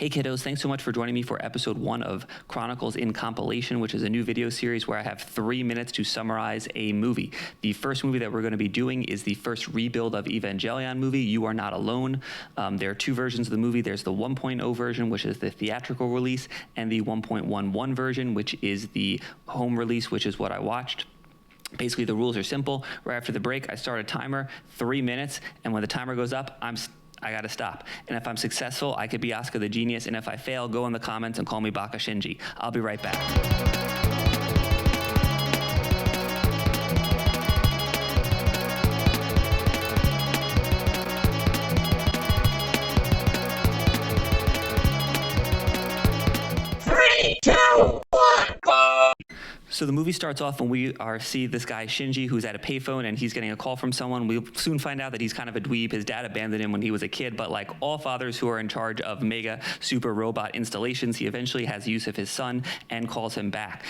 Hey kiddos, thanks so much for joining me for episode 1 of Chronicles in Compilation, which is a new video series where I have 3 minutes to summarize a movie. The first movie that we're going to be doing is the first rebuild of Evangelion Movie, You Are Not Alone. There are 2 versions of the movie. There's the 1.0 version, which is the theatrical release, and the 1.11 version, which is the home release, which is what I watched. Basically, the rules are simple. Right after the break, I start a timer, 3 minutes, and when the timer goes up, I gotta stop. And if I'm successful, I could be Asuka the Genius, and if I fail, go in the comments and call me Baka Shinji. I'll be right back. So the movie starts off when we see this guy Shinji, who's at a payphone, and he's getting a call from someone. We soon find out that he's kind of a dweeb. His dad abandoned him when he was a kid, but like all fathers who are in charge of mega super robot installations, he eventually has use of his son and calls him back.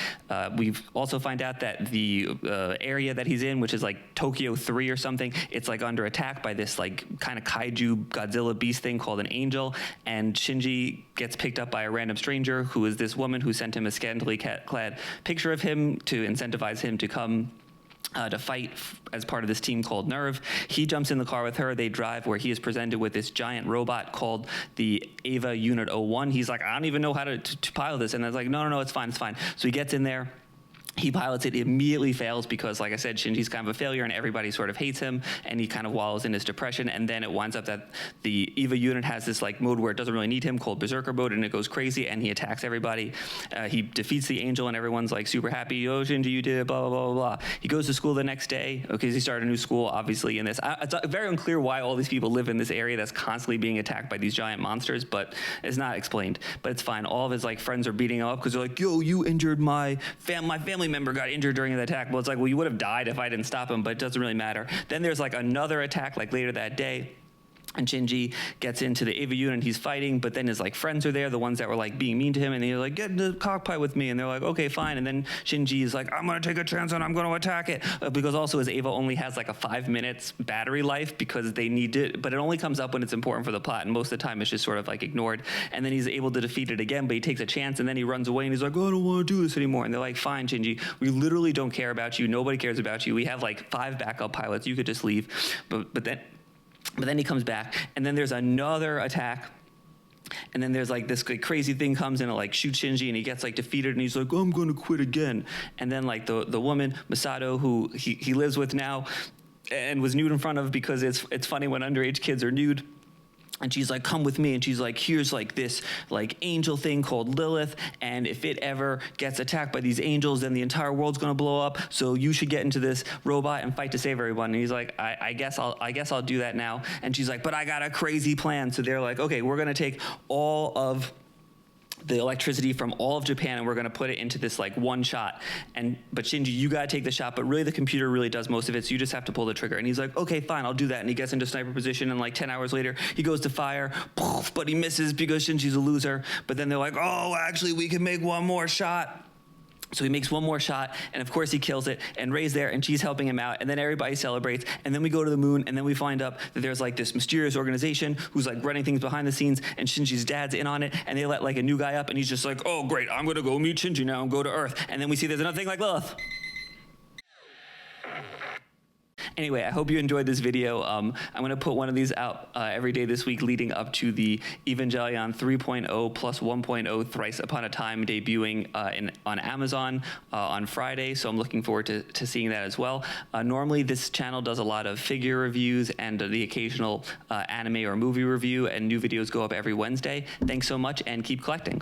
We've also find out that the area that he's in, which is like Tokyo 3 or something, it's like under attack by this like kind of kaiju Godzilla beast thing called an angel, and Shinji gets picked up by a random stranger who is this woman who sent him a scantily clad picture of him to incentivize him to come to fight as part of this team called Nerve. He jumps in the car with her. They drive where he is presented with this giant robot called the Eva Unit 01. He's like, I don't even know how to pilot this. And I was like, no, it's fine, it's fine. So he gets in there. He pilots it, immediately fails because, like I said, Shinji's kind of a failure and everybody sort of hates him, and he kind of wallows in his depression, and then it winds up that the EVA unit has this like mode where it doesn't really need him called Berserker mode, and it goes crazy, and he attacks everybody. He defeats the angel, and everyone's like super happy, oh, Shinji, you did it, blah, blah, blah, blah, blah. He goes to school the next day, because he started a new school, obviously, in this. It's very unclear why all these people live in this area that's constantly being attacked by these giant monsters, but it's not explained. But it's fine. All of his like friends are beating him up because they're like, yo, you injured my family member got injured during the attack. Well, it's like, well, you would have died if I didn't stop him, but it doesn't really matter. Then there's like another attack like later that day, and Shinji gets into the Eva unit and he's fighting, but then his like friends are there, the ones that were like being mean to him, and they're like, get in the cockpit with me, and they're like, okay, fine. And then Shinji is like, I'm gonna take a chance and I'm gonna attack it, because also his Eva only has like a 5 minutes battery life because they need it, but it only comes up when it's important for the plot, and most of the time it's just sort of like ignored. And then he's able to defeat it again, but he takes a chance, and then he runs away and he's like, oh, I don't want to do this anymore. And they're like, fine, Shinji, we literally don't care about you, nobody cares about you, we have like 5 backup pilots, you could just leave. But then he comes back, and then there's another attack, and then there's like this like, crazy thing comes in and like shoots Shinji, and he gets like defeated, and he's like, oh, I'm gonna quit again. And then like the woman Masato, who he lives with now and was nude in front of, because it's funny when underage kids are nude. And she's like, come with me. And she's like, here's like this like angel thing called Lilith. And if it ever gets attacked by these angels, then the entire world's gonna blow up. So you should get into this robot and fight to save everyone. And he's like, I guess I'll do that now. And she's like, but I got a crazy plan. So they're like, okay, we're gonna take all of the electricity from all of Japan, and we're gonna put it into this like one shot. But Shinji, you gotta take the shot, but really the computer really does most of it, so you just have to pull the trigger. And he's like, okay, fine, I'll do that. And he gets into sniper position, and like 10 hours later, he goes to fire, poof, but he misses because Shinji's a loser. But then they're like, oh, actually, we can make one more shot. So he makes one more shot, and of course he kills it, and Rei's there, and she's helping him out, and then everybody celebrates, and then we go to the moon, and then we find out that there's like this mysterious organization who's like running things behind the scenes, and Shinji's dad's in on it, and they let like a new guy up, and he's just like, oh great, I'm gonna go meet Shinji now and go to Earth. And then we see there's another thing like Lilith. Anyway, I hope you enjoyed this video. I'm going to put one of these out every day this week leading up to the Evangelion 3.0 plus 1.0 Thrice Upon a Time debuting on Amazon on Friday, so I'm looking forward to seeing that as well. Normally, this channel does a lot of figure reviews and the occasional anime or movie review, and new videos go up every Wednesday. Thanks so much, and keep collecting.